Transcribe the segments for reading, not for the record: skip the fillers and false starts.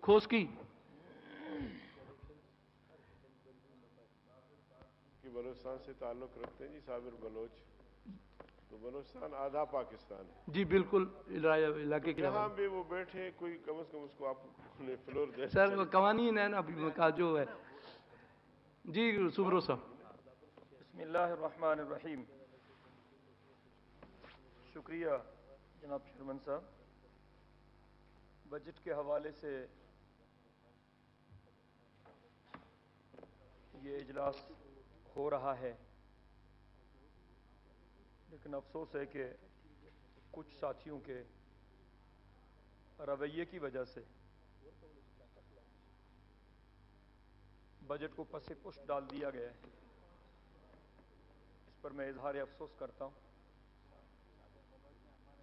खोस्की कि बलूचिस्तान से ताल्लुक़ रखते हैं जी साबिर बलोच, तो बलूचिस्तान आधा पाकिस्तान है जी बिल्कुल इलाके के जहाँ भी वो बैठे कोई कम से कम उसको आप फ्लोर दे सर वो कवानीन है ना अभी का जो है जी सुमरो साहब। बिस्मिल्लाहिर्रहमानिर्रहीम। शुक्रिया जनाब चेयरमैन साहब। बजट के हवाले से ये इजलास हो रहा है, लेकिन अफसोस है कि कुछ साथियों के रवैये की वजह से बजट को पसे पुष्ट डाल दिया गया है। इस पर मैं इजहार अफसोस करता हूँ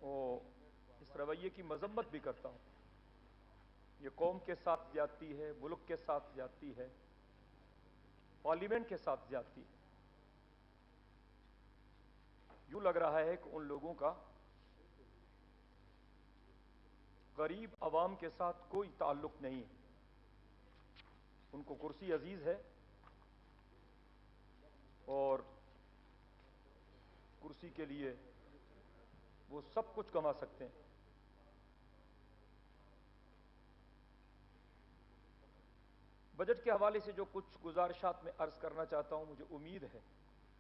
और इस रवैये की मजम्मत भी करता हूँ। ये कौम के साथ ज्यादती है, मुल्क के साथ ज्यादती है, पार्लियामेंट के साथ ज्यादती है। यूं लग रहा है कि उन लोगों का गरीब आवाम के साथ कोई ताल्लुक नहीं है। उनको कुर्सी अजीज है और कुर्सी के लिए वो सब कुछ कमा सकते हैं। बजट के हवाले से जो कुछ गुजारिशात में अर्ज करना चाहता हूं, मुझे उम्मीद है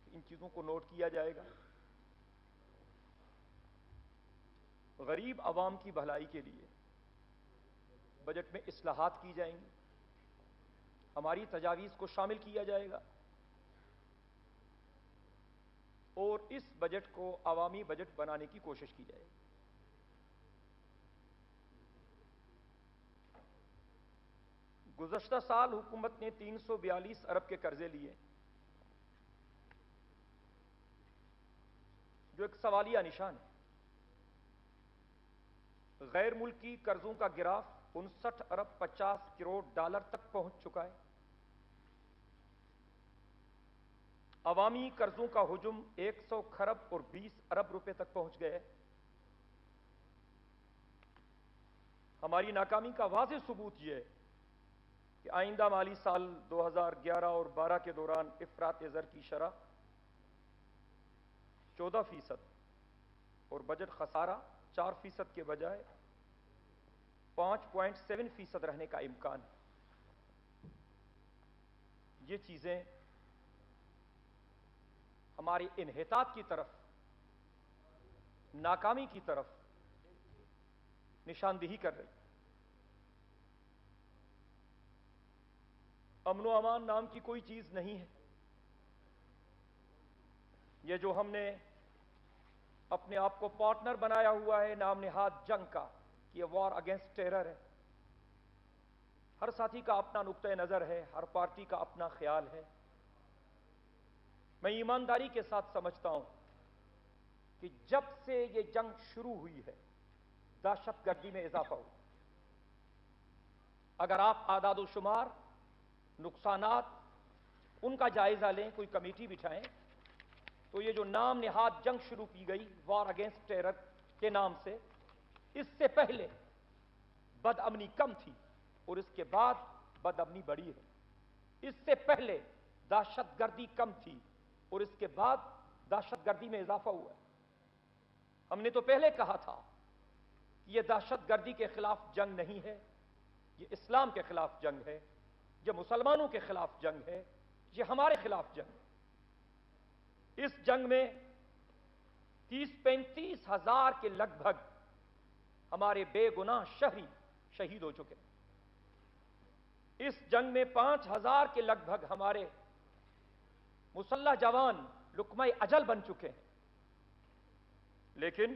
कि इन चीजों को नोट किया जाएगा। गरीब आवाम की भलाई के लिए बजट में इस्लाहात की जाएंगी, हमारी तजावीज़ को शामिल किया जाएगा और इस बजट को अवामी बजट बनाने की कोशिश की जाएगी। गुज़श्ता साल हुकूमत ने 342 अरब के कर्जे लिए, जो एक सवालिया निशान है। गैर मुल्की कर्जों का गिराफ 59 अरब 50 करोड़ डॉलर तक पहुंच चुका है। अवामी कर्जों का हुजूम 100 खरब और 20 अरब रुपए तक पहुंच गए। हमारी नाकामी का वाज़ेह सबूत यह है कि आइंदा माली साल 2011 और 12 के दौरान इफरात ज़र की शरह 14% और बजट खसारा 4% के बजाय 5.7% रहने का इम्कान है। ये चीजें हमारी इन्हितात की तरफ, नाकामी की तरफ निशानदेही कर रही। अमन व अमान नाम की कोई चीज नहीं है। यह जो हमने अपने आप को पार्टनर बनाया हुआ है नाम निहाद जंग का, कि यह वॉर अगेंस्ट टेरर है। हर साथी का अपना नुक्ता नजर है, हर पार्टी का अपना ख्याल है। मैं ईमानदारी के साथ समझता हूं कि जब से यह जंग शुरू हुई है दहशतगर्दी में इजाफा हुआ। अगर आप आदाद शुमार, नुकसानात, उनका जायजा लें, कोई कमेटी बिठाएं, तो ये जो नाम निहाद जंग शुरू की गई वॉर अगेंस्ट टेरर के नाम से, इससे पहले बदअमनी कम थी और इसके बाद बदअमनी बढ़ी है। इससे पहले दहशतगर्दी कम थी और इसके बाद दहशतगर्दी में इजाफा हुआ है। हमने तो पहले कहा था कि यह दहशतगर्दी के खिलाफ जंग नहीं है, यह इस्लाम के खिलाफ जंग है, यह मुसलमानों के खिलाफ जंग है, यह हमारे खिलाफ जंग है। इस जंग में 30-35 हजार के लगभग हमारे बेगुनाह शहरी शहीद हो चुके हैं। इस जंग में 5000 के लगभग हमारे मुसल्लह जवान लुकमा अजल बन चुके हैं। लेकिन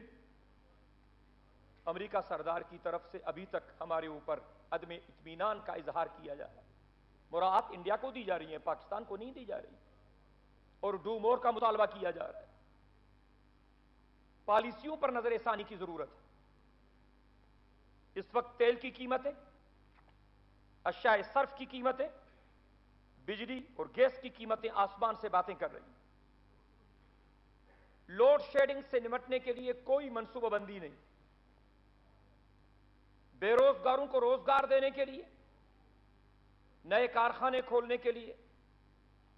अमेरिका सरदार की तरफ से अभी तक हमारे ऊपर अदम इत्मीनान का इजहार किया जा रहा है। मुराआत इंडिया को दी जा रही है, पाकिस्तान को नहीं दी जा रही, और डू मोर का मुतालबा किया जा रहा है। पॉलिसियों पर नजर-ए-सानी की जरूरत है। इस वक्त तेल की कीमतें, अश्याए सर्फ की कीमतें, बिजली और गैस की कीमतें आसमान से बातें कर रही हैं। लोड शेडिंग से निपटने के लिए कोई मंसूबाबंदी नहीं। बेरोजगारों को रोजगार देने के लिए, नए कारखाने खोलने के लिए,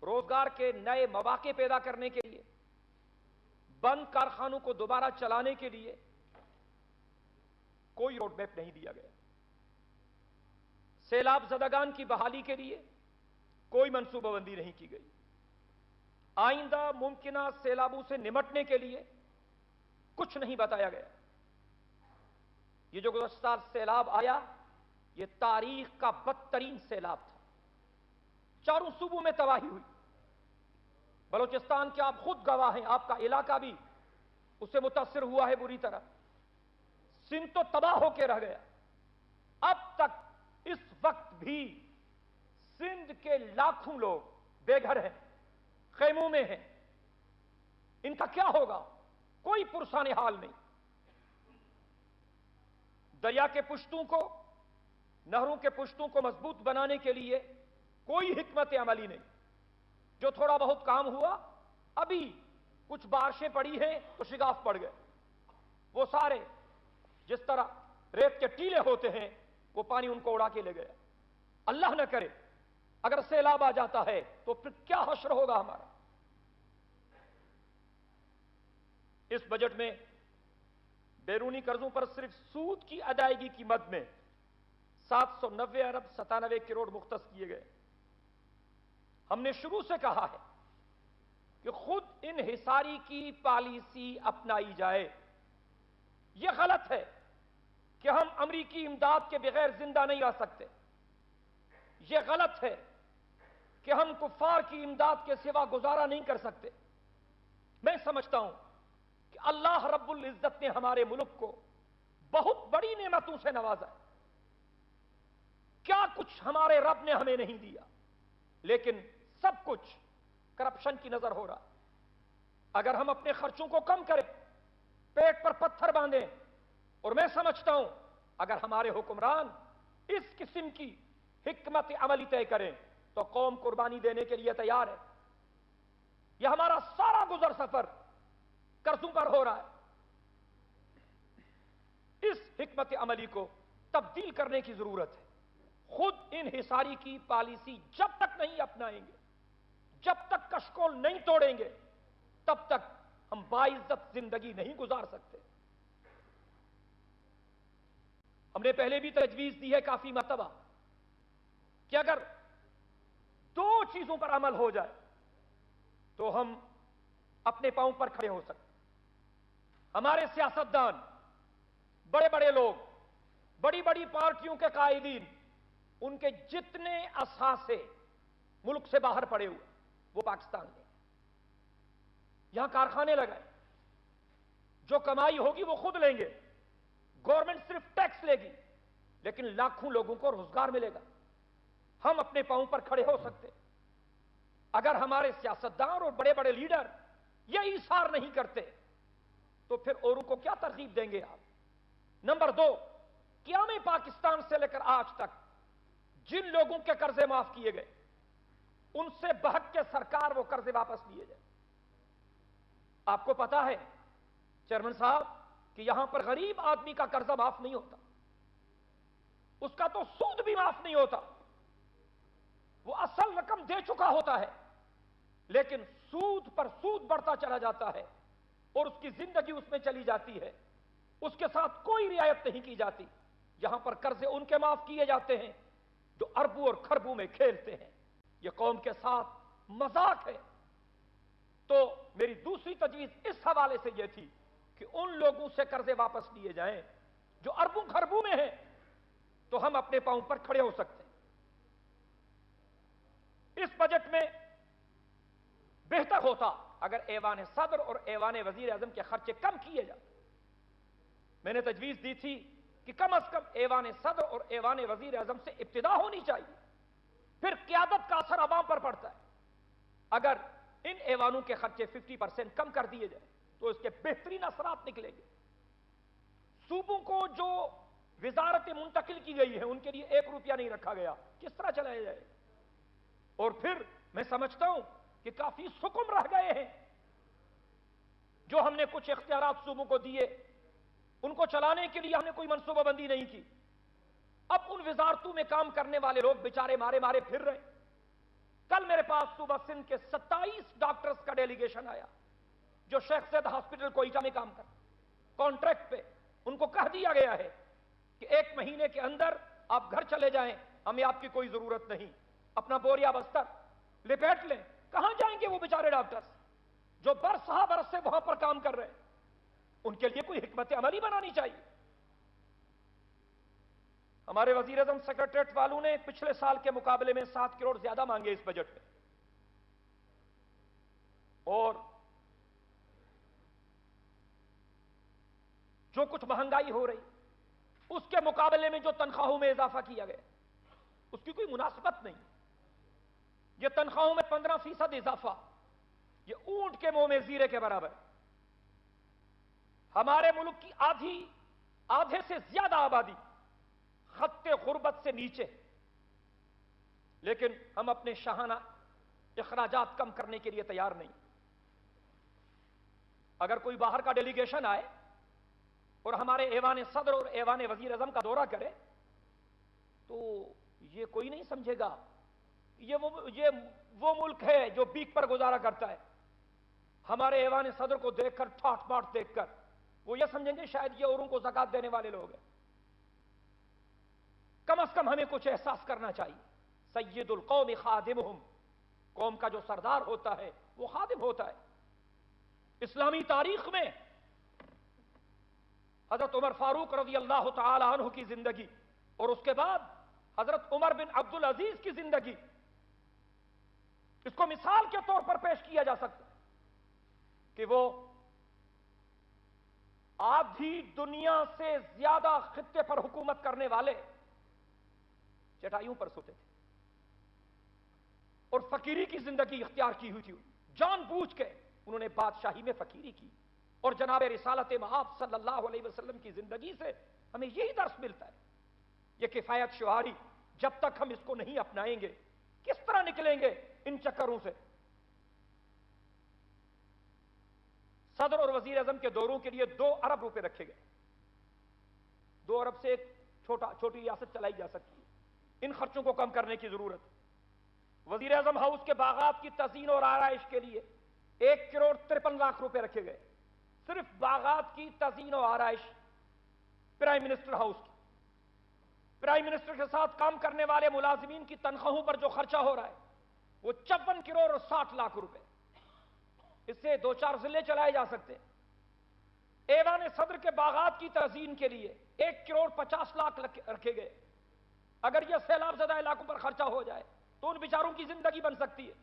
रोजगार के नए मौके पैदा करने के लिए, बंद कारखानों को दोबारा चलाने के लिए कोई रोड मैप नहीं दिया गया। सैलाब ज़दगान की बहाली के लिए कोई मंसूबाबंदी नहीं की गई। आइंदा मुमकिना सैलाबों से निपटने के लिए कुछ नहीं बताया गया। ये जो गुज़श्ता सैलाब आया, ये तारीख का बदतरीन सैलाब था। चारों सूबों में तबाही हुई। बलूचिस्तान के आप खुद गवाह हैं, आपका इलाका भी उससे मुतासिर हुआ है बुरी तरह। सिंध तो तबाह होकर रह गया। अब तक इस वक्त भी सिंध के लाखों लोग बेघर हैं, खैमों में हैं। इनका क्या होगा? कोई पुरसाने हाल नहीं। दरिया के पुश्तों को, नहरों के पुश्तों को मजबूत बनाने के लिए कोई हिकमत अमली नहीं। जो थोड़ा बहुत काम हुआ, अभी कुछ बारिशें पड़ी हैं तो शिगाफ पड़ गए। वो सारे जिस तरह रेत के टीले होते हैं, वो पानी उनको उड़ा के ले गया। अल्लाह न करे अगर सैलाब आ जाता है तो फिर क्या हश्र होगा हमारा। इस बजट में बैरूनी कर्जों पर सिर्फ सूद की अदायगी की मद में 790 अरब 97 करोड़ मुख्तस किए गए। हमने शुरू से कहा है कि खुद इन्हिसारी की पॉलिसी अपनाई जाए। यह गलत है कि हम अमरीकी इमदाद के बगैर जिंदा नहीं रह सकते। यह गलत है कि हम कुफ्फार की इमदाद के सिवा गुजारा नहीं कर सकते। मैं समझता हूं कि अल्लाह रब्बुल इज्जत ने हमारे मुल्क को बहुत बड़ी नेमतों से नवाजा है। क्या कुछ हमारे रब ने हमें नहीं दिया, लेकिन सब कुछ करप्शन की नजर हो रहा। अगर हम अपने खर्चों को कम करें, पेट पर पत्थर बांधें, और मैं समझता हूं अगर हमारे हुक्मरान इस किस्म की हिकमत अमली तय करें तो कौम कुर्बानी देने के लिए तैयार है। यह हमारा सारा गुजर सफर कर्जों पर हो रहा है। इस हिकमत अमली को तब्दील करने की जरूरत है। खुद इन्हिसारी की पॉलिसी जब तक नहीं अपनाएंगे, जब तक कशकोल नहीं तोड़ेंगे, तब तक हम बाइज्जत जिंदगी नहीं गुजार सकते। हमने पहले भी तजवीज दी है काफी मरतबा कि अगर दो चीजों पर अमल हो जाए तो हम अपने पांव पर खड़े हो सकते। हमारे सियासतदान, बड़े बड़े लोग, बड़ी बड़ी पार्टियों के कायदीन, उनके जितने असासे मुल्क से बाहर पड़े हुए वो पाकिस्तान में। यहां कारखाने लगाए, जो कमाई होगी वो खुद लेंगे, गवर्नमेंट सिर्फ टैक्स लेगी, लेकिन लाखों लोगों को रोजगार मिलेगा। हम अपने पांव पर खड़े हो सकते। अगर हमारे सियासतदान और बड़े बड़े लीडर यह इशार नहीं करते तो फिर औरों को क्या तरकीब देंगे आप? नंबर 2, क़याम पाकिस्तान से लेकर आज तक जिन लोगों के कर्जे माफ किए गए, उनसे बहक के सरकार वो कर्जे वापस लिए जाए। आपको पता है चेयरमैन साहब कि यहां पर गरीब आदमी का कर्जा माफ नहीं होता, उसका तो सूद भी माफ नहीं होता। वो असल रकम दे चुका होता है, लेकिन सूद पर सूद बढ़ता चला जाता है और उसकी जिंदगी उसमें चली जाती है। उसके साथ कोई रियायत नहीं की जाती। यहां पर कर्जे उनके माफ किए जाते हैं जो अरबों और खरबों में खेलते हैं। यह कौम के साथ मजाक है। तो मेरी दूसरी तजवीज इस हवाले से यह थी कि उन लोगों से कर्जे वापस लिए जाएं जो अरबों खरबों में हैं, तो हम अपने पांव पर खड़े हो सकते हैं। इस बजट में बेहतर होता अगर ऐवान सदर और ऐवान वजीर आजम के खर्चे कम किए जाते। मैंने तजवीज दी थी कि कम से कम ऐवान सदर और ऐवान वजीर आजम से इब्तिदा होनी चाहिए, फिर क़यादत का असर अवाम पर पड़ता है। अगर इन ऐवानों के खर्चे 50% कम कर दिए जाए तो इसके बेहतरीन असरात निकलेंगे। सूबों को जो विजारतें मुंतकिल की गई है उनके लिए 1 रुपया नहीं रखा गया, किस तरह चलाया जाए? और फिर मैं समझता हूं कि काफी सुकुम रह गए हैं। जो हमने कुछ इख्तियारात सूबों को दिए, उनको चलाने के लिए हमने कोई मंसूबाबंदी नहीं की। اب ان وزارتوں میں کام کرنے والے لوگ بیچارے مارے مارے پھر رہے. کل میرے پاس صوبہ سندھ کے 27 ڈاکٹرز کا ڈیلیگیشن آیا جو شیخ زید ہاسپٹل کوئٹہ میں کام کر کانٹریکٹ پہ. ان کو کہہ دیا گیا ہے کہ 1 مہینے کے اندر آپ گھر چلے جائیں, ہمیں آپ کی کوئی ضرورت نہیں, اپنا بوریا بستر لپیٹ لیں. کہاں جائیں گے وہ بیچارے ڈاکٹرز جو برسہ برس سے وہاں پر کام کر رہے ہیں؟ ان کے لیے کوئی حکمت عملی بنانی چاہیے. ہمارے وزیر اعظم سیکرٹریٹ والوں نے پچھلے سال کے مقابلے میں 7 کروڑ زیادہ مانگے اس بجٹ میں, اور جو کچھ مہنگائی ہو رہی اس کے مقابلے میں جو تنخواہوں میں اضافہ کیا گیا اس کی کوئی مناسبت نہیں. یہ تنخواہوں میں 15% اضافہ یہ اونٹ کے منہ میں زیرے کے برابر. ہمارے ملک کی آدھے سے زیادہ آبادی خط غربت سے نیچے, لیکن ہم اپنے شاہانہ اخراجات کم کرنے کے لیے تیار نہیں. اگر کوئی باہر کا ڈیلیگیشن آئے اور ہمارے ایوان صدر اور ایوان وزیر اعظم کا دورہ کرے تو یہ کوئی نہیں سمجھے گا یہ وہ ملک ہے جو بیک پر گزارا کرتا ہے. ہمارے ایوان صدر کو دیکھ کر ٹھاٹ باٹ دیکھ کر وہ یہ سمجھیں گے شاید یہ اوروں کو زکات دینے والے لوگ ہیں. کم از کم ہمیں کچھ احساس کرنا چاہیے. سید القوم خادمہم, قوم کا جو سردار ہوتا ہے وہ خادم ہوتا ہے. اسلامی تاریخ میں حضرت عمر فاروق رضی اللہ تعالی عنہ کی زندگی اور اس کے بعد حضرت عمر بن عبد العزیز کی زندگی, اس کو مثال کے طور پر پیش کیا جا سکتا ہے کہ وہ آدھی دنیا سے زیادہ خطے پر حکومت کرنے والے چٹائیوں پر سوتے تھے اور فقیری کی زندگی اختیار کی ہوئی تھی. جان بوجھ کے انہوں نے بادشاہی میں فقیری کی, اور جناب رسالت مآب صلی اللہ علیہ وسلم کی زندگی سے ہمیں یہی درس ملتا ہے. یہ کفایت شعاری جب تک ہم اس کو نہیں اپنائیں گے کس طرح نکلیں گے ان چکروں سے. صدر اور وزیر اعظم کے دوروں کے لیے 2 ارب روپے رکھے گئے. 2 ارب سے ایک چھوٹی ریاست چلائی جا سکتی ہے. ان خرچوں کو کم کرنے کی ضرورت ہے. وزیر اعظم ہاؤس کے باغات کی تزئین اور آرائش کے لیے 1 کروڑ 53 لاکھ روپے رکھے گئے. صرف باغات کی تزئین و آرائش پرائم منسٹر ہاؤس کی. پرائم منسٹر کے ساتھ کام کرنے والے ملازمین کی تنخواہوں پر جو خرچہ ہو رہا ہے وہ 54 کروڑ اور 60 لاکھ روپے. اس سے 2-4 ضلع چلائے جا سکتے ہیں. ایوان صدر کے باغات کی تزئین کے لیے 1 کروڑ 50 لاکھ رکھے گئے. اگر یہ سیلاب زدہ علاقوں پر خرچہ ہو جائے تو ان بیچاروں کی زندگی بن سکتی ہے.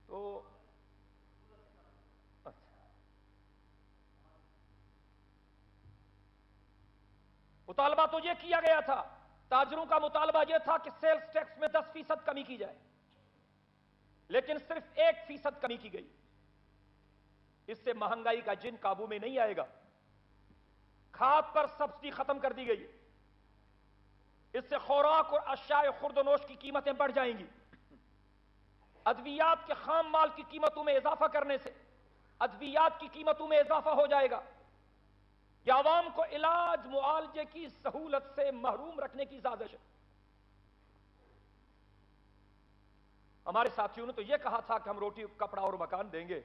تو مطالبہ تو یہ کیا گیا تھا, تاجروں کا مطالبہ یہ تھا کہ سیلز ٹیکس میں 10% کمی کی جائے, لیکن صرف 1% کمی کی گئی. اس سے مہنگائی کا جن قابو میں نہیں آئے گا. کھاد پر سبسڈی ختم کر دی گئی. اس سے خوراک اور اشیاء خورد و نوش کی قیمتیں بڑھ جائیں گی. ادویات کے خام مال کی قیمتوں میں اضافہ کرنے سے ادویات کی قیمتوں میں اضافہ ہو جائے گا. یہ عوام کو علاج معالجے کی سہولت سے محروم رکھنے کی سازش ہے. ہمارے ساتھیوں نے تو یہ کہا تھا کہ ہم روٹی کپڑا اور مکان دیں گے,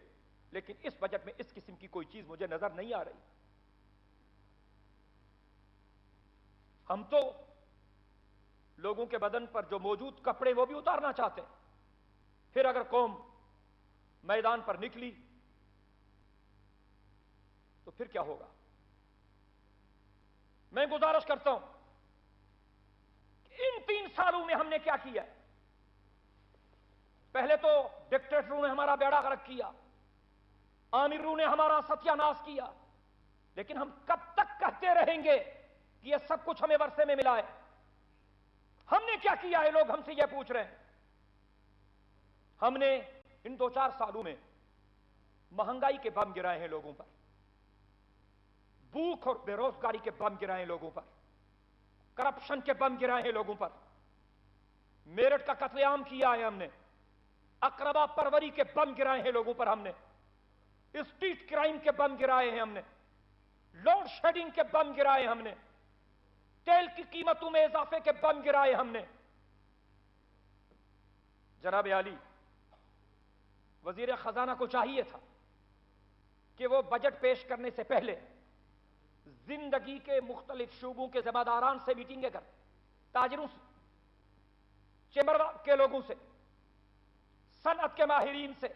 لیکن اس بجٹ میں اس قسم کی کوئی چیز مجھے نظر نہیں آ رہی. ہم تو لوگوں کے بدن پر جو موجود کپڑے وہ بھی اتارنا چاہتے ہیں. پھر اگر قوم میدان پر نکلی تو پھر کیا ہوگا؟ میں گزارش کرتا ہوں کہ ان 3 سالوں میں ہم نے کیا کیا ہے. پہلے تو ڈکٹیٹروں نے ہمارا بیڑا غرق کیا, آمروں نے ہمارا ستیہ ناش کیا, لیکن ہم کب تک کہتے رہیں گے کہ یہ سب کچھ ہمیں ورثے میں ملا ہے؟ ہم نے کیا کیا ہے؟ لوگ ہم سے یہ پوچھ رہے ہیں. ہم نے ان 2-4 سالوں میں مہنگائی کے بم گرائے ہیں لوگوں پر, بھوک اور بے روزگاری کے بم گرائے ہیں لوگوں پر, کرپشن کے بم گرائے ہیں لوگوں پر, میرٹھ کا قتل عام کیا ہے ہم نے, اقربا پروری کے بم گرائے ہیں لوگوں پر ہم نے, اسٹریٹ کرائم کے بم گرائے ہیں ہم نے, लोड शेडिंग के बम गिराए हमने, तेल की कीमतों में इजाफे के बम गिराए हमने। जनाब आली, वजीर खजाना को चाहिए था कि वो बजट पेश करने से पहले जिंदगी के मुख्तलिफ शोबों के जिम्मेदारान से मीटिंगें कर, ताजिरों से, चेंबर के लोगों से, सनअत के माहिरीन से,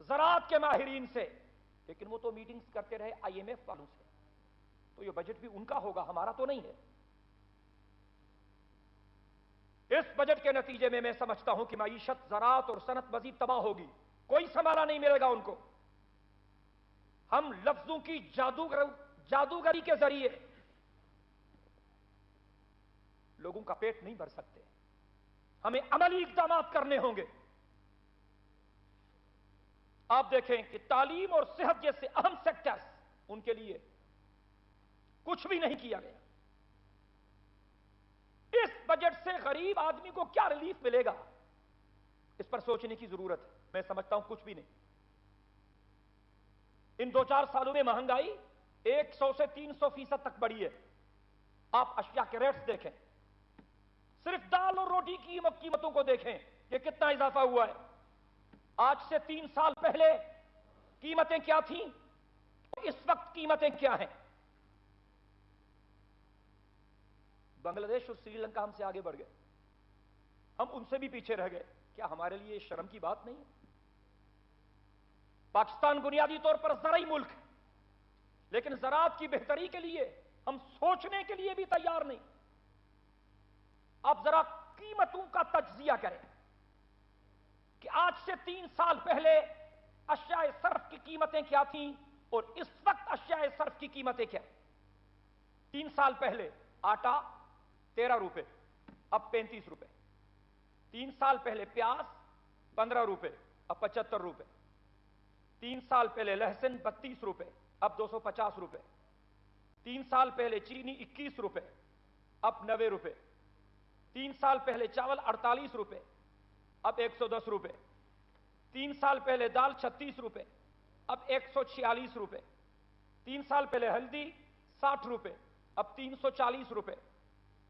ज़राअत के माहिरीन से, लेकिन वो तो मीटिंग्स करते रहे IMF वालों से। तो ये बजट भी उनका होगा, हमारा तो नहीं है। इस बजट के नतीजे में मैं समझता हूं कि मईशत, ज़राअत और सनअत मजीद तबाह होगी, कोई संभाला नहीं मिलेगा उनको। हम लफ्जों की जादूगरी के जरिए लोगों का पेट नहीं भर सकते, हमें अमली इक़दाम करने होंगे। आप देखें कि तालीम और सेहत जैसे अहम सेक्टर्स, उनके लिए कुछ भी नहीं किया गया। इस बजट से गरीब आदमी को क्या रिलीफ मिलेगा, इस पर सोचने की जरूरत है। मैं समझता हूं कुछ भी नहीं। इन 2-4 सालों में महंगाई 100 से 300% तक बढ़ी है। आप अशिया के रेट्स देखें, सिर्फ दाल और रोटी की कीमतों को देखें, ये कितना इजाफा हुआ है। आज से 3 साल पहले कीमतें क्या थीं, इस वक्त कीमतें क्या हैं। बांग्लादेश और श्रीलंका हमसे आगे बढ़ गए, हम उनसे भी पीछे रह गए। क्या हमारे लिए शर्म की बात नहीं है? पाकिस्तान बुनियादी तौर पर ज़राई मुल्क है, लेकिन ज़राअत की बेहतरी के लिए हम सोचने के लिए भी तैयार नहीं। आप जरा कीमतों का तज्जिया करें कि आज से 3 साल पहले अशियाए सर्फ की कीमतें क्या थीं और इस वक्त अशियाए सर्फ की कीमतें क्या। 3 साल पहले आटा 13 रुपए, अब 35 रुपए। 3 साल पहले प्याज 15 रुपए, अब 75 रुपए। 3 साल पहले लहसुन 32 रुपए, अब 250 रुपए। 3 साल पहले चीनी 21 रुपए, अब 90 रुपए। 3 साल पहले चावल 48 रुपए, अब 110 रुपए। 3 साल पहले दाल 36 रुपए, अब 146 रुपए। 3 साल पहले हल्दी 60 रुपए, अब 340 रुपए।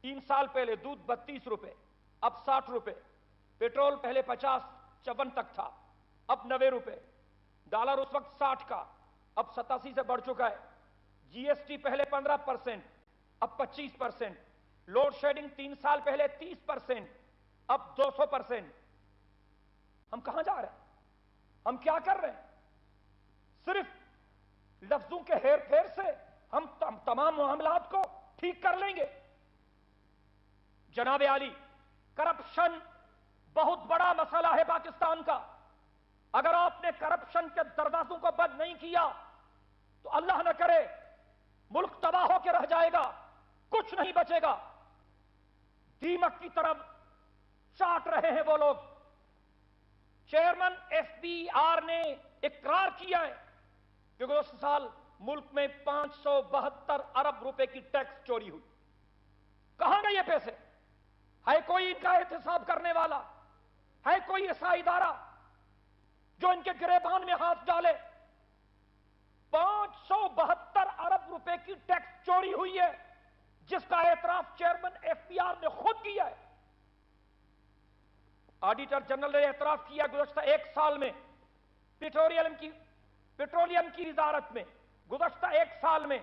3 साल पहले दूध 32 रुपए, अब 60 रुपए। पेट्रोल पहले 50-54 तक था, अब 90 रुपए। डॉलर उस वक्त 60 का, अब 87 से बढ़ चुका है। GST पहले 15%, अब 25%। लोड शेडिंग 3 साल पहले 30%, अब 200%। हम कहां जा रहे हैं? हम क्या कर रहे हैं? सिर्फ लफ्जों के हेर फेर से हम तमाम मामलात को ठीक कर लेंगे। जनाब आली, करप्शन बहुत बड़ा मसला है पाकिस्तान का। अगर आपने करप्शन के दरवाजों को बंद नहीं किया तो अल्लाह न करे मुल्क तबाह होकर रह जाएगा, कुछ नहीं बचेगा। दीमक की तरफ चाट रहे हैं वो लोग। चेयरमैन FBR ने इकरार किया है कि गुज़श्ता साल मुल्क में 572 अरब रुपए की टैक्स चोरी हुई। कहां गए ये पैसे? है कोई इनका एहतसाब करने वाला? है कोई ऐसा इदारा जो इनके गिरेबान में हाथ डाले? 572 अरब रुपए की टैक्स चोरी हुई है, जिसका एतराफ चेयरमैन FBR ने खुद किया है। ऑडिटर जनरल ने एतराफ किया गुज़श्ता 1 साल में पेट्रोलियम की वजारत में गुज़श्ता 1 साल में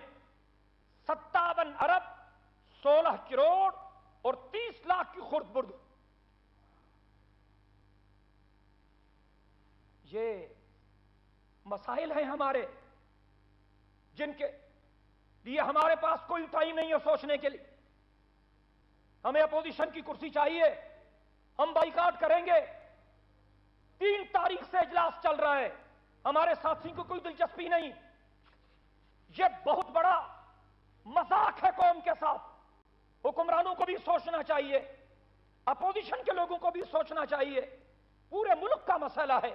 57 अरब 16 करोड़ और 30 लाख की खुर्द बुर्द। ये मसाइल हैं हमारे, जिनके लिए हमारे पास कोई टाइम नहीं है सोचने के लिए। हमें अपोजिशन की कुर्सी चाहिए, हम बाइकाट करेंगे। 3 तारीख से इजलास चल रहा है, हमारे साथियों को कोई दिलचस्पी नहीं। यह बहुत बड़ा मजाक है कौम के साथ। हुक्मरानों को भी सोचना चाहिए, अपोजिशन के लोगों को भी सोचना चाहिए। पूरे मुल्क का मसला है,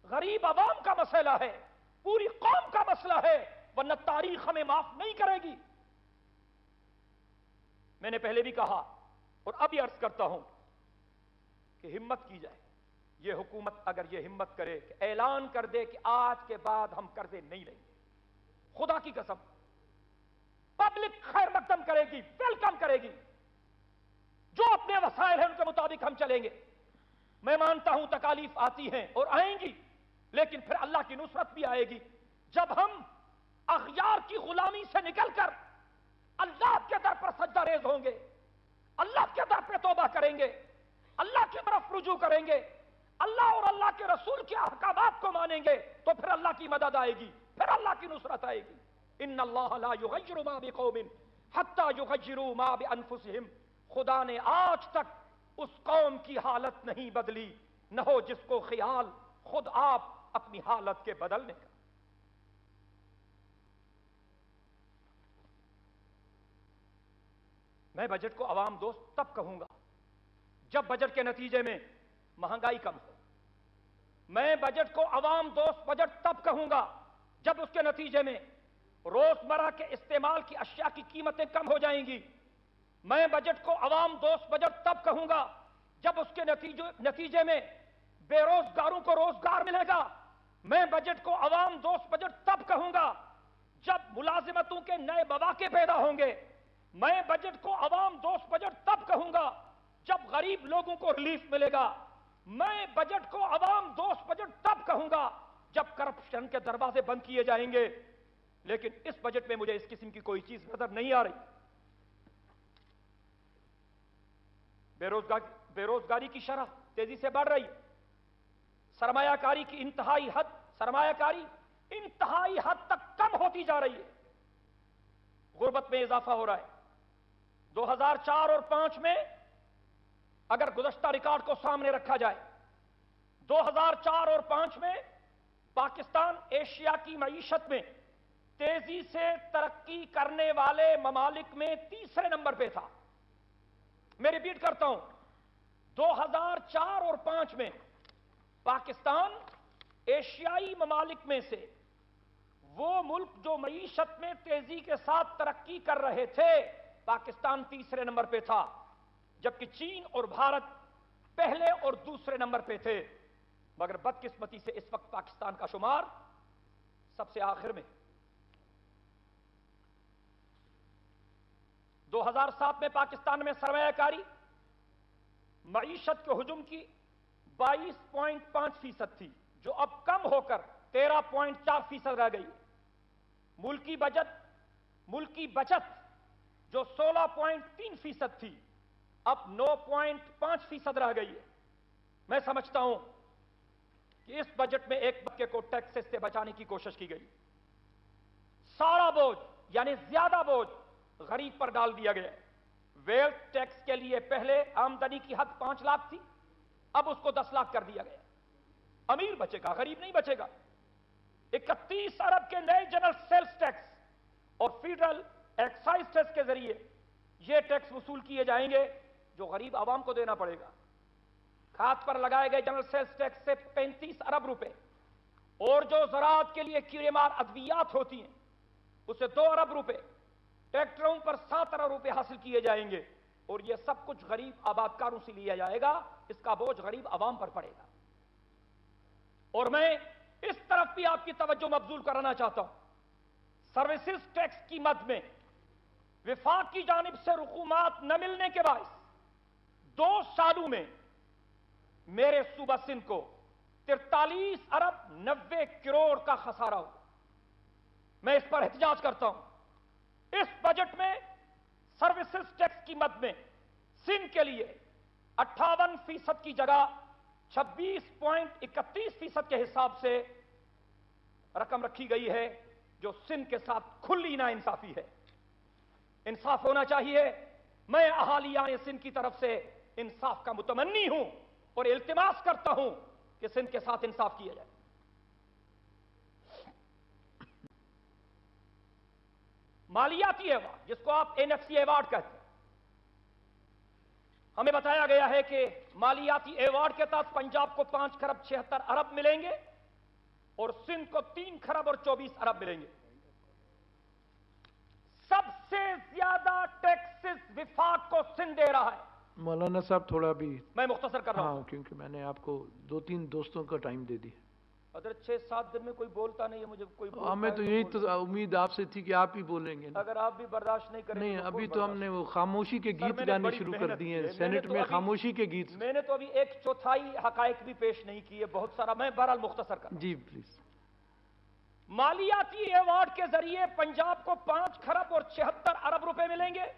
गरीब आवाम का मसला है, पूरी कौम का मसला है, वरना तारीख हमें माफ नहीं करेगी। मैंने पहले भी कहा और अभी अर्ज करता हूं कि हिम्मत की जाए। यह हुकूमत अगर यह हिम्मत करे कि ऐलान कर दे कि आज के बाद हम कर्जे नहीं लेंगे, खुदा की कसम पब्लिक खैर मकदम करेगी, वेलकम करेगी। जो अपने वसाइल हैं उनके मुताबिक हम चलेंगे। मैं मानता हूं तकालीफ आती हैं और आएंगी, लेकिन फिर अल्लाह की नुसरत भी आएगी जब हम अखयार की गुलामी से निकलकर अल्लाह के दर पर सजदा रेज होंगे, अल्लाह के दर पर तौबा करेंगे, अल्लाह की तरफ रुजू करेंगे, अल्लाह और अल्लाह के रसूल के अहकामात को मानेंगे, तो फिर अल्लाह की मदद आएगी, फिर अल्लाह की नुसरत आएगी। इन्नल्लाह ला युगय्यिरु मा बिकौमिन हत्ता युगय्यिरु मा बिअनफुसिहिम। खुदा ने आज तक उस कौम की हालत नहीं बदली, न हो जिसको ख्याल खुद आप अपनी हालत के बदलने का। मैं बजट को अवाम दोस्त तब कहूंगा जब बजट के नतीजे में महंगाई कम हो। मैं बजट को अवाम दोस्त बजट तब कहूंगा जब उसके नतीजे में रोजमर्रा के इस्तेमाल की अशिया की कीमतें कम हो जाएंगी। मैं बजट को अवाम दोस्त बजट तब कहूंगा जब उसके नतीजे में बेरोजगारों को रोजगार मिलेगा। मैं बजट को अवाम दोस्त बजट तब कहूंगा जब मुलाजिमतों के नए मौके पैदा होंगे। मैं बजट को अवाम दोस्त बजट तब कहूंगा जब गरीब लोगों को रिलीफ मिलेगा। मैं बजट को अवाम दोस्त बजट तब कहूंगा जब करप्शन के दरवाजे बंद किए जाएंगे। लेकिन इस बजट में मुझे इस किस्म की कोई चीज नजर नहीं आ रही। बेरोजगारी की शरह तेजी से बढ़ रही है। सरमायाकारी इंतहाई हद तक कम होती जा रही है। गुर्बत में इजाफा हो रहा है। 2004 और 5 में अगर गुज़श्ता रिकॉर्ड को सामने रखा जाए, 2004 और 5 में पाकिस्तान एशिया की मईशत में तेजी से तरक्की करने वाले ममालिक में तीसरे नंबर पे था। मैं रिपीट करता हूं, 2004 और 5 में पाकिस्तान एशियाई ममालिक में से वो मुल्क जो मईशत में तेजी के साथ तरक्की कर रहे थे, पाकिस्तान तीसरे नंबर पे था, जबकि चीन और भारत पहले और दूसरे नंबर पे थे। मगर बदकिस्मती से इस वक्त पाकिस्तान का शुमार सबसे आखिर में। 2007 में पाकिस्तान में सरमायाकारी मईशत के हुजूम की 22.5% थी, जो अब कम होकर 13.4% रह गई। मुल्की बचत जो 16.3% थी, अब 9.5% रह गई है। मैं समझता हूं कि इस बजट में एक तबके को टैक्सेस से बचाने की कोशिश की गई। सारा बोझ यानी ज्यादा बोझ गरीब पर डाल दिया गया है। वेल्थ टैक्स के लिए पहले आमदनी की हद 5 लाख थी, अब उसको 10 लाख कर दिया गया। अमीर बचेगा, गरीब नहीं बचेगा। 31 अरब के नए जनरल सेल्स टैक्स और फेडरल एक्साइज टैक्स के जरिए ये टैक्स वसूल किए जाएंगे जो गरीब आवाम को देना पड़ेगा। खाद पर लगाए गए जनरल सेल्स टैक्स से 35 अरब रुपए और जो ज़राअत के लिए कीड़ेमार अद्वियात होती हैं उसे 2 अरब रुपए, ट्रैक्टरों पर 7 अरब रुपए हासिल किए जाएंगे और यह सब कुछ गरीब आबादकारों से लिया जाएगा। इसका बोझ गरीब आवाम पर पड़ेगा। और मैं इस तरफ भी आपकी तवज्जो मबजूल कराना चाहता हूं। सर्विसेज टैक्स की मद में विफाक की जानिब से रुकूमात न मिलने के बायस 2 सालों में मेरे सूबा सिंध को 43 अरब 90 करोड़ का खसारा हुआ। मैं इस पर एहतजाज करता हूं। इस बजट में सर्विसेज टैक्स की मद में सिंध के लिए 58% की जगह 26.31% के हिसाब से रकम रखी गई है, जो सिंध के साथ खुली नाइंसाफी है। इंसाफ होना चाहिए। मैं अहालियान सिंध की तरफ से इंसाफ का मुतमन्नी हूं और इल्तिमास करता हूं कि सिंध के साथ इंसाफ किया जाए। मालियाती अवार्ड, जिसको आप एनएफसी अवार्ड कहते हैं, हमें बताया गया है कि मालियाती अवार्ड के तहत पंजाब को 5 खरब 76 अरब मिलेंगे और सिंध को 3 खरब और 24 अरब मिलेंगे। सबसे ज्यादा टैक्सेस विफाक को सिंध दे रहा है। मौलाना साहब थोड़ा भी मैं मुख्तसर कर रहा हूं, क्योंकि मैंने आपको 2-3 दोस्तों का टाइम दे दिया। حضرت 6-7 دن میں کوئی بولتا نہیں ہے, مجھے کوئی بولتا ہمیں ہے تو یہی تو امید آپ سے تھی کہ آپ ہی بولیں گے نا. اگر آپ بھی برداشت نہیں کریں نہیں گے ابھی کون تو ہم برداشت نے وہ خاموشی کے سر, گیت میں نے گانے بڑی شروع محنت کر دیے کی ہیں. ہے. میں نے سینٹ تو میں ابھی- خاموشی کے گیت. میں نے تو ابھی 1/4 حقائق بھی پیش نہیں کیے, بہت سارا, میں بہرحال مختصر کر. جی پلیز. مالیاتی ایوارڈ کے ذریعے پنجاب کو 5 کھرب اور 76 ارب روپے ملیں گے,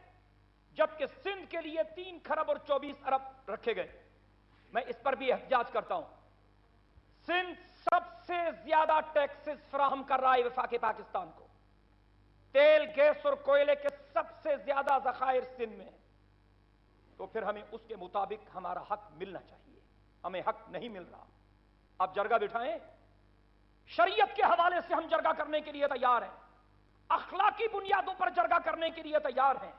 جبکہ سندھ کے لیے 3 کھرب اور 24 ارب رکھے گئے. میں اس پر بھی احتجاج کرتا ہوں. سندھ سب سے زیادہ ٹیکسز فراہم کر رہا ہے وفاق پاکستان کو. تیل, گیس اور کوئلے کے سب سے زیادہ ذخائر سندھ میں ہیں. تو پھر ہمیں اس کے مطابق ہمارا حق ملنا چاہیے. ہمیں حق نہیں مل رہا. اب جرگہ بٹھائیں, شریعت کے حوالے سے ہم جرگہ کرنے کے لیے تیار ہیں, اخلاقی بنیادوں پر جرگہ کرنے کے لیے تیار ہیں,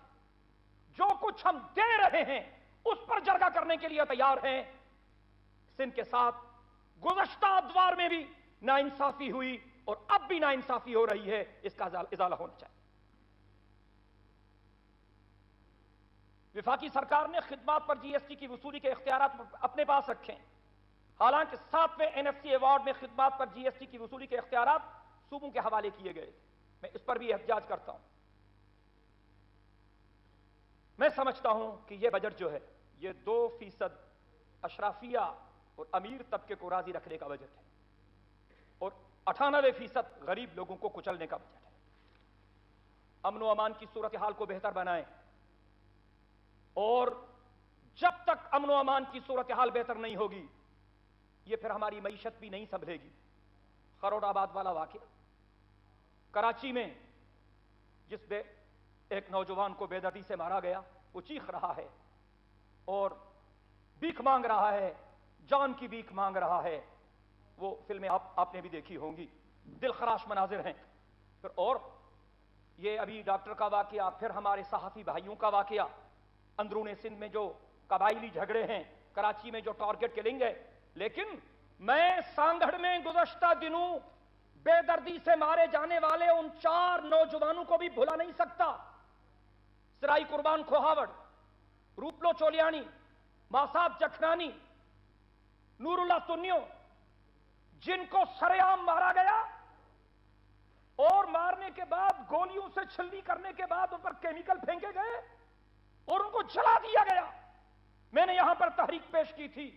جو کچھ ہم دے رہے ہیں اس پر جرگہ کرنے کے لیے تیار ہیں. سندھ کے ساتھ گزشتہ ادوار میں بھی ناانصافی ہوئی اور اب بھی ناانصافی ہو رہی ہے, اس کا ازالہ ہونا چاہیے. وفاقی سرکار نے خدمات پر GST کی وصولی کے اختیارات اپنے پاس رکھے ہیں, حالانکہ 7ویں NFC ایوارڈ میں خدمات پر GST کی وصولی کے اختیارات صوبوں کے حوالے کیے گئے. میں اس پر بھی احتجاج کرتا ہوں. میں سمجھتا ہوں کہ یہ بجٹ جو ہے یہ 2% اشرافیہ اور امیر طبقے کو راضی رکھنے کا بجٹ ہے اور 98% غریب لوگوں کو کچلنے کا بجٹ ہے. امن و امان کی صورتحال کو بہتر بنائیں, اور جب تک امن و امان کی صورتحال بہتر نہیں ہوگی یہ پھر ہماری معیشت بھی نہیں سنبھلے گی. خروڑ آباد والا واقعہ, کراچی میں جس ایک نوجوان کو بے دردی سے مارا گیا, وہ چیخ رہا ہے اور بھیک مانگ رہا ہے, جان کی بھیک مانگ رہا ہے. وہ فلمیں آپ نے بھی دیکھی ہوں گی, دل خراش مناظر ہیں. پھر اور یہ ابھی ڈاکٹر کا واقعہ, پھر ہمارے صحافی بھائیوں کا واقعہ, اندرون سندھ میں جو قبائلی جھگڑے ہیں, کراچی میں جو ٹارگٹ کلنگ ہے. لیکن میں سانگھڑ میں گزشتہ دنوں بے دردی سے مارے جانے والے ان 4 نوجوانوں کو بھی بھلا نہیں سکتا. سرائی قربان کھوہاوڑ, روپلو چولیانی, ماساب جکھنانی, نور اللہ تنیو, جن کو سرے عام مارا گیا اور مارنے کے بعد گولیوں سے چھلنی کرنے کے بعد ان پر کیمیکل پھینکے گئے اور ان کو جلا دیا گیا. میں نے یہاں پر تحریک پیش کی تھی,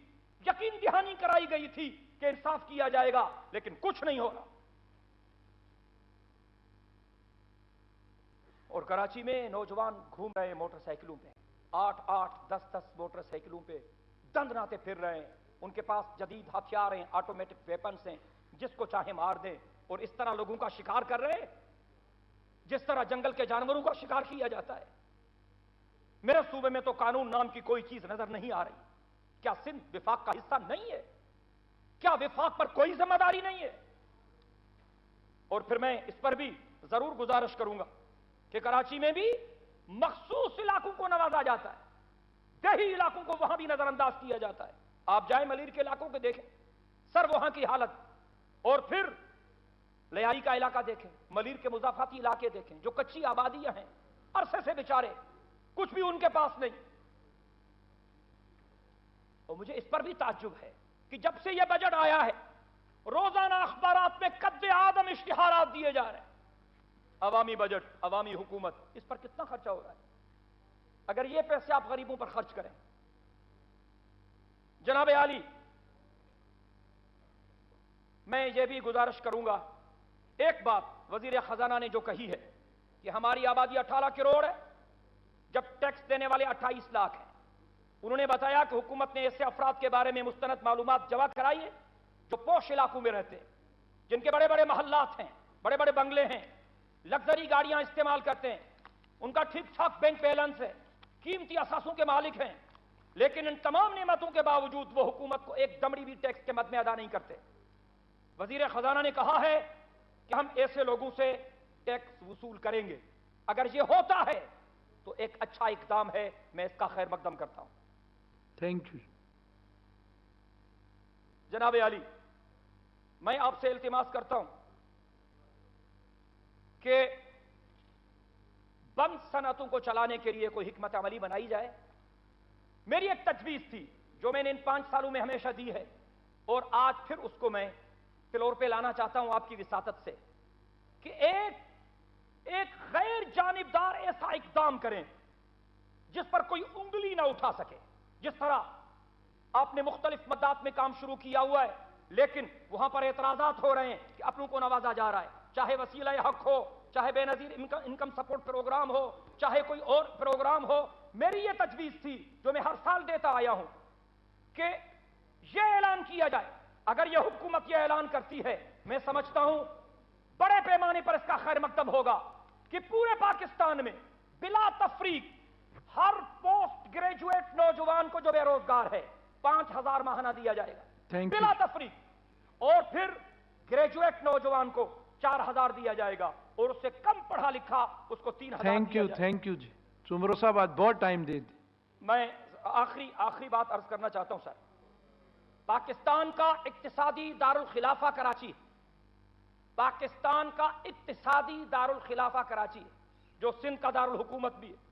یقین دہانی کرائی گئی تھی کہ انصاف کیا جائے گا, لیکن کچھ نہیں ہو رہا. اور کراچی میں نوجوان گھوم رہے ہیں موٹر سائیکلوں پہ, 8-8, 10-10 موٹر سائیکلوں پہ دندناتے پھر رہے ہیں. ان کے پاس جدید ہتھیار ہیں, آٹومیٹک ویپنز ہیں, جس کو چاہے مار دیں. اور اس طرح لوگوں کا شکار کر رہے ہیں جس طرح جنگل کے جانوروں کا شکار کیا جاتا ہے. میرے صوبے میں تو قانون نام کی کوئی چیز نظر نہیں آ رہی. کیا سندھ وفاق کا حصہ نہیں ہے؟ کیا وفاق پر کوئی ذمہ داری نہیں ہے؟ اور پھر میں اس پر بھی ضرور گزارش کروں گا کہ کراچی میں بھی مخصوص علاقوں کو نوازا جاتا ہے, دیہی علاقوں کو وہاں بھی نظر انداز کیا جاتا ہے. آپ جائیں ملیر کے علاقوں کو دیکھیں سر, وہاں کی حالت, اور پھر لیائی کا علاقہ دیکھیں, ملیر کے مضافاتی علاقے دیکھیں, جو کچی آبادیاں ہیں, عرصے سے بیچارے, کچھ بھی ان کے پاس نہیں. اور مجھے اس پر بھی تعجب ہے کہ جب سے یہ بجٹ آیا ہے روزانہ اخبارات میں قد آدم اشتہارات دیے جا رہے ہیں. عوامی بجٹ, عوامی حکومت, اس پر کتنا خرچہ ہو رہا ہے؟ اگر یہ پیسے آپ غریبوں پر خرچ کریں. جناب عالی, میں یہ بھی گزارش کروں گا, ایک بات وزیر خزانہ نے جو کہی ہے کہ ہماری آبادی 18 کروڑ ہے جب ٹیکس دینے والے 28 لاکھ ہیں. انہوں نے بتایا کہ حکومت نے ایسے افراد کے بارے میں مستند معلومات جمع کرائی ہے جو پوش علاقوں میں رہتے ہیں, جن کے بڑے بڑے محلات ہیں, بڑے بڑے بنگلے ہیں, لگژری گاڑیاں استعمال کرتے ہیں, ان کا ٹھیک ٹھاک بینک بیلنس ہے, قیمتی اثاثوں کے مالک ہیں, لیکن ان تمام نعمتوں کے باوجود وہ حکومت کو ایک دمڑی بھی ٹیکس کے مد میں ادا نہیں کرتے. وزیر خزانہ نے کہا ہے کہ ہم ایسے لوگوں سے ٹیکس وصول کریں گے. اگر یہ ہوتا ہے تو ایک اچھا اقدام ہے, میں اس کا خیر مقدم کرتا ہوں. Thank you. جناب عالی, میں آپ سے التماس کرتا ہوں کہ بند صنعتوں کو چلانے کے لیے کوئی حکمت عملی بنائی جائے. میری ایک تجویز تھی جو میں نے ان 5 سالوں میں ہمیشہ دی ہے, اور آج پھر اس کو میں فلور پہ لانا چاہتا ہوں آپ کی وساطت سے کہ ایک غیر جانبدار ایسا اقدام کریں جس پر کوئی انگلی نہ اٹھا سکے. جس طرح آپ نے مختلف مدات میں کام شروع کیا ہوا ہے لیکن وہاں پر اعتراضات ہو رہے ہیں کہ اپنوں کو نوازا جا رہا ہے, چاہے وسیلہ حق ہو, چاہے بے نظیر انکم سپورٹ پروگرام ہو, چاہے کوئی اور پروگرام ہو. میری یہ تجویز تھی جو میں ہر سال دیتا آیا ہوں کہ یہ اعلان کیا جائے. اگر یہ حکومت یہ اعلان کرتی ہے, میں سمجھتا ہوں بڑے پیمانے پر اس کا خیر مقدم ہوگا کہ پورے پاکستان میں بلا تفریق ہر پوسٹ گریجویٹ نوجوان کو جو بے روزگار ہے 5,000 ماہانہ دیا جائے گا بلا تفریق, اور پھر گریجویٹ نوجوان کو 4,000 دیا جائے گا, اور اس سے کم پڑھا لکھا اس کو 3,000 دیا جائے گا. تھینک یو جی. سمرو صاحب آج بہت ٹائم دے دی. میں آخری بات عرض کرنا چاہتا ہوں. سر, پاکستان کا اقتصادی دارالخلافہ کراچی, پاکستان کا اقتصادی دارالخلافہ کراچی جو سندھ کا دارالحکومت بھی ہے,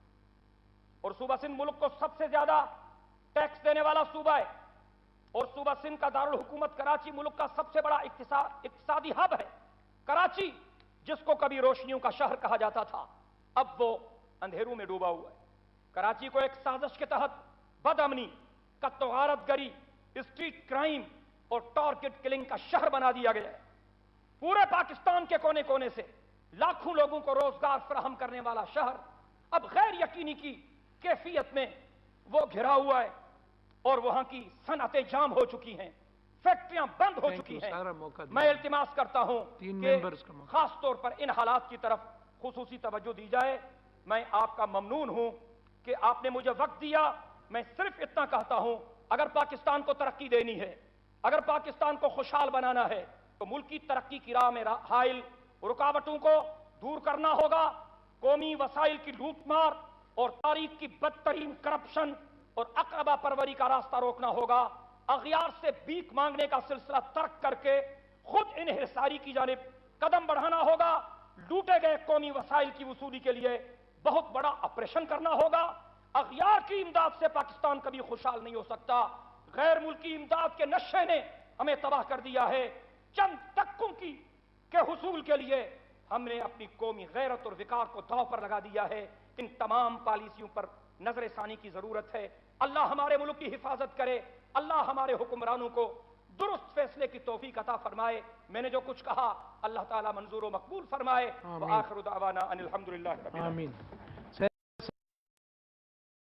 اور صوبہ سندھ ملک کو سب سے زیادہ ٹیکس دینے والا صوبہ ہے, اور صوبہ سندھ کا دارالحکومت کراچی ملک کا سب سے بڑا اقتصادی ہب ہے. کراچی جس کو کبھی روشنیوں کا شہر کہا جاتا تھا اب وہ اندھیروں میں ڈوبا ہوا ہے. کراچی کو ایک سازش کے تحت بد امنی, قتل و غارت گری, اسٹریٹ کرائم اور ٹارگٹ کلنگ کا شہر بنا دیا گیا ہے. پورے پاکستان کے کونے کونے سے لاکھوں لوگوں کو روزگار فراہم کرنے والا شہر اب غیر یقینی کی کیفیت میں وہ گھرا ہوا ہے, اور وہاں کی صنعتیں جام ہو چکی ہیں, فیکٹریاں بند ہو چکی ہیں. میں التماس کرتا ہوں کہ خاص طور پر ان حالات کی طرف خصوصی توجہ دی جائے. میں آپ کا ممنون ہوں کہ آپ نے مجھے وقت دیا. میں صرف اتنا کہتا ہوں, اگر پاکستان کو ترقی دینی ہے, اگر پاکستان کو خوشحال بنانا ہے تو ملکی ترقی کی راہ میں حائل رکاوٹوں کو دور کرنا ہوگا. قومی وسائل کی لوٹ مار اور تاریخ کی بدترین کرپشن اور اقربا پروری کا راستہ روکنا ہوگا. اغیار سے بھیک مانگنے کا سلسلہ ترک کر کے خود انحصاری کی جانب قدم بڑھانا ہوگا. لوٹے گئے قومی وسائل کی وصولی کے لیے بہت بڑا آپریشن کرنا ہوگا. اغیار کی امداد سے پاکستان کبھی خوشحال نہیں ہو سکتا. غیر ملکی امداد کے نشے نے ہمیں تباہ کر دیا ہے. چند ٹکوں کے حصول کے لیے ہم نے اپنی قومی غیرت اور وقار کو داؤ پر لگا دیا ہے. ان تمام پالیسیوں پر نظر ثانی کی ضرورت ہے. اللہ ہمارے ملک کی حفاظت کرے. اللہ ہمارے حکمرانوں کو درست فیصلے کی توفیق عطا فرمائے. میں نے جو کچھ کہا اللہ تعالیٰ منظور و مقبول فرمائے. وآخر دعوانا ان الحمدللہ رب العالمین.